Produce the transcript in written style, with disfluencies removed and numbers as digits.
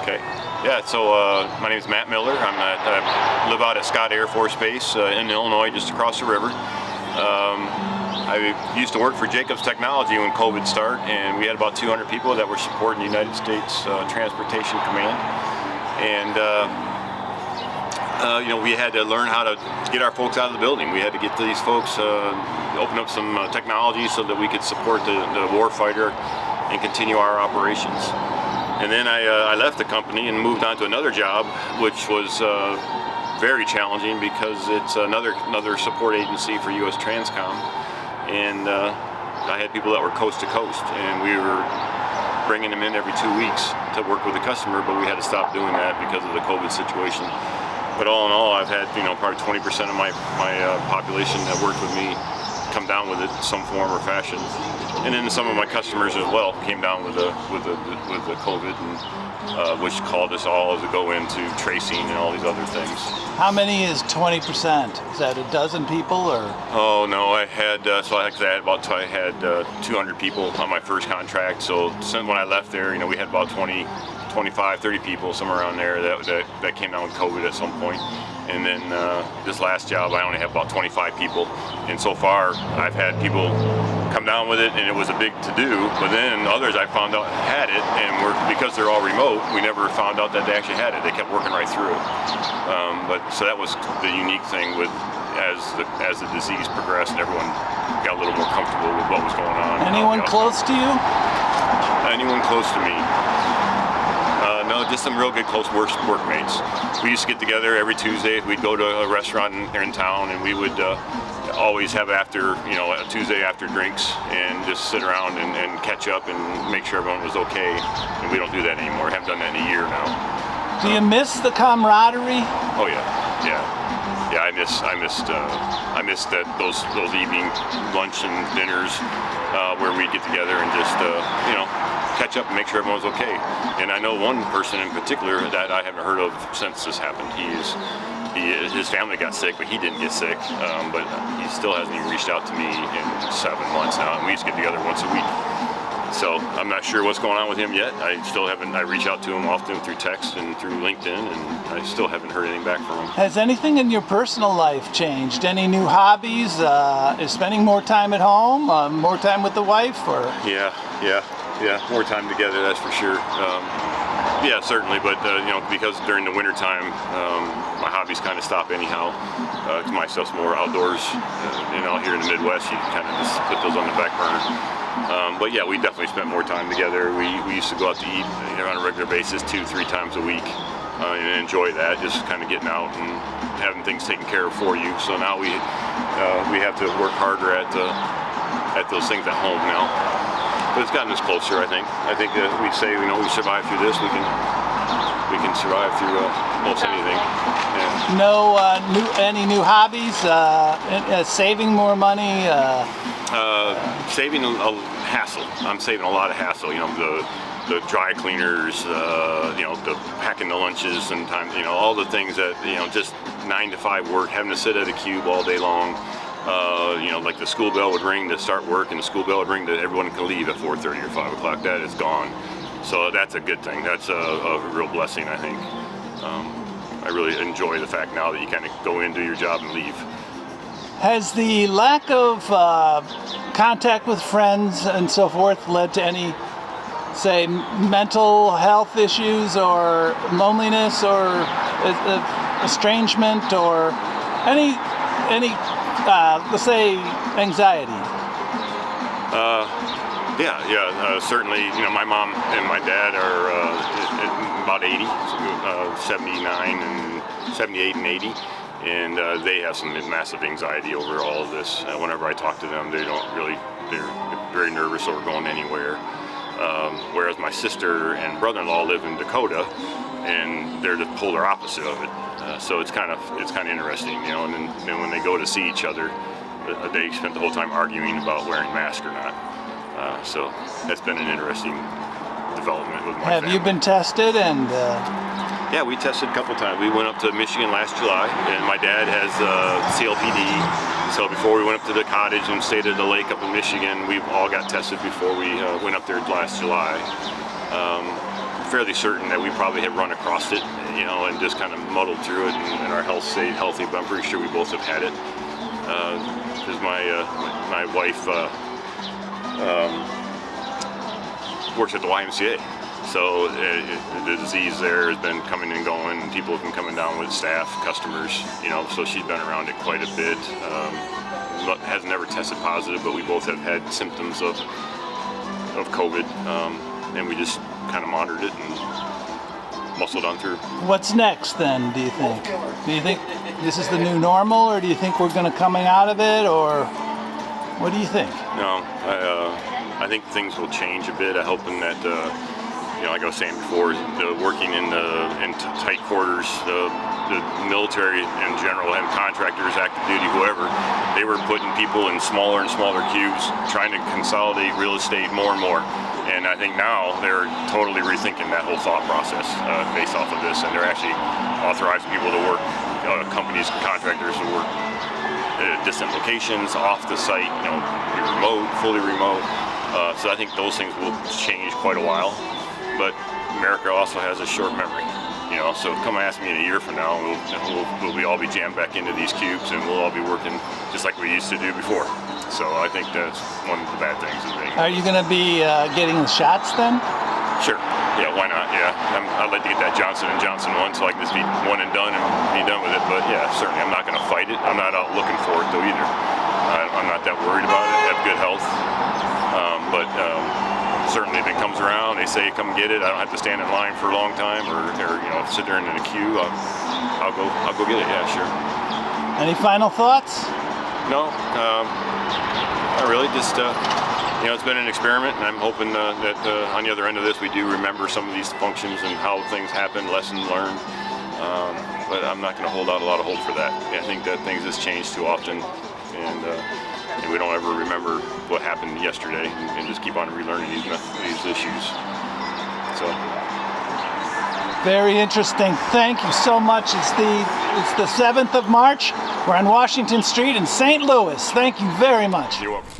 Okay. Yeah, so my name is Matt Miller. I live out at Scott Air Force Base in Illinois, just across the river. I used to work for Jacobs Technology when COVID started, and we had about 200 people that were supporting the United States Transportation Command. And we had to learn how to get our folks out of the building. We had to get these folks, open up some technology so that we could support the warfighter and continue our operations. And then I left the company and moved on to another job, which was very challenging because it's another support agency for U.S. Transcom. And I had people that were coast to coast, and we were bringing them in every 2 weeks to work with the customer, but we had to stop doing that because of the COVID situation. But all in all, I've had probably 20% of my population that worked with me come down with it in some form or fashion. And then some of my customers as well came down with the COVID, and which called us all to go into tracing and all these other things. How many is 20%? Is that a dozen people or? Oh no, I had I had 200 people on my first contract. So since when I left there, we had about 25, 30 people, somewhere around there that came down with COVID at some point. And then this last job, I only have about 25 people. And so far, I've had people come down with it, and it was a big to-do. But then others I found out had it, and because they're all remote, we never found out that they actually had it. They kept working right through it. So that was the unique thing with as the disease progressed and everyone got a little more comfortable with what was going on. Anyone close to you? Anyone close to me? No, just some real good close workmates. We used to get together every Tuesday. We'd go to a restaurant in town, and we would always have a Tuesday after drinks and just sit around and catch up and make sure everyone was okay. And we don't do that anymore. I haven't done that in a year now. Do you miss the camaraderie? Oh yeah. I missed those evening lunch and dinners where we'd get together and just catch up and make sure everyone's okay. And I know one person in particular that I haven't heard of since this happened. His family got sick, but he didn't get sick. But he still hasn't even reached out to me in 7 months now, and we used to get together once a week. So I'm not sure what's going on with him yet. I reach out to him often through text and through LinkedIn, and I still haven't heard anything back from him. Has anything in your personal life changed? Any new hobbies? Is spending more time at home? More time with the wife? Or? Yeah. More time together, that's for sure. Yeah, certainly, but because during the winter time, my hobbies kind of stop anyhow. My stuff's more outdoors. Here in the Midwest, you kind of just put those on the back burner. But yeah, we definitely spent more time together. We used to go out to eat on a regular basis 2-3 times a week and enjoy that, just kind of getting out and having things taken care of for you. So now we have to work harder at those things at home now. But it's gotten us closer, I think. I think that we say, we survive through this. We can survive through most anything. Yeah. No any new hobbies? Saving more money? Saving a hassle. I'm saving a lot of hassle. The dry cleaners, the packing the lunches, sometimes all the things that just 9 to 5 work, having to sit at a cube all day long. Like the school bell would ring to start work, and the school bell would ring that everyone can leave at 4:30 or 5 o'clock. That is gone. So that's a good thing. That's a real blessing, I think. I really enjoy the fact now that you kind of go in, do your job, and leave. Has the lack of contact with friends and so forth led to any, say, mental health issues or loneliness or estrangement or any let's say anxiety? Certainly. My mom and my dad are about 80, 79 and 78 and 80. And they have some massive anxiety over all of this. Whenever I talk to them, they're very nervous over going anywhere. Whereas my sister and brother-in-law live in Dakota, and they're the polar opposite of it. So it's kind of interesting, And then when they go to see each other, they spent the whole time arguing about wearing masks or not. So that's been an interesting development with my family. Have you been tested and? Yeah, we tested a couple times. We went up to Michigan last July, and my dad has CLPD. So before we went up to the cottage and stayed at the lake up in Michigan, we all got tested before we went up there last July. fairly certain that we probably had run across it, you know, and just kind of muddled through it, and our health stayed healthy, but I'm pretty sure we both have had it. Because my wife works at the YMCA, so the disease there has been coming and going, and people have been coming down with staff, customers, you know, so she's been around it quite a bit. Has never tested positive, but we both have had symptoms of COVID, and we just kind of monitored it and muscled on through. What's next then, do you think? Do you think this is the new normal, or do you think we're going to coming out of it, or what do you think? No, I think things will change a bit. I'm hoping that, you know, like I was saying before, working in tight quarters, the military in general and contractors, active duty, whoever, they were putting people in smaller and smaller cubes, trying to consolidate real estate more and more. And I think now they're totally rethinking that whole thought process based off of this, and they're actually authorizing people to work, companies, contractors to work at distant locations, off the site, you know, remote, fully remote. So I think those things will change quite a while. But America also has a short memory, you know, so come ask me in a year from now, we'll all be jammed back into these cubes, and we'll all be working just like we used to do before. So I think that's one of the bad things. Are you going to be getting the shots then? Sure. Yeah, why not? Yeah, I'd like to get that Johnson & Johnson one, so I can just be one and done and be done with it. But yeah, certainly I'm not going to fight it. I'm not out looking for it though either. I'm not that worried about it. I have good health. Certainly if it comes around, they say come get it. I don't have to stand in line for a long time, or you know, sit there in a queue. I'll go get it. Yeah, sure. Any final thoughts? No, not really. Just you know, it's been an experiment, and I'm hoping that on the other end of this, we do remember some of these functions and how things happen, lessons learned. But I'm not going to hold out a lot of hope for that. I think that things just change too often, and we don't ever remember what happened yesterday, and just keep on relearning these issues. So. Very interesting. Thank you so much. It's the 7th of March. We're on Washington Street in St. Louis. Thank you very much. You're welcome.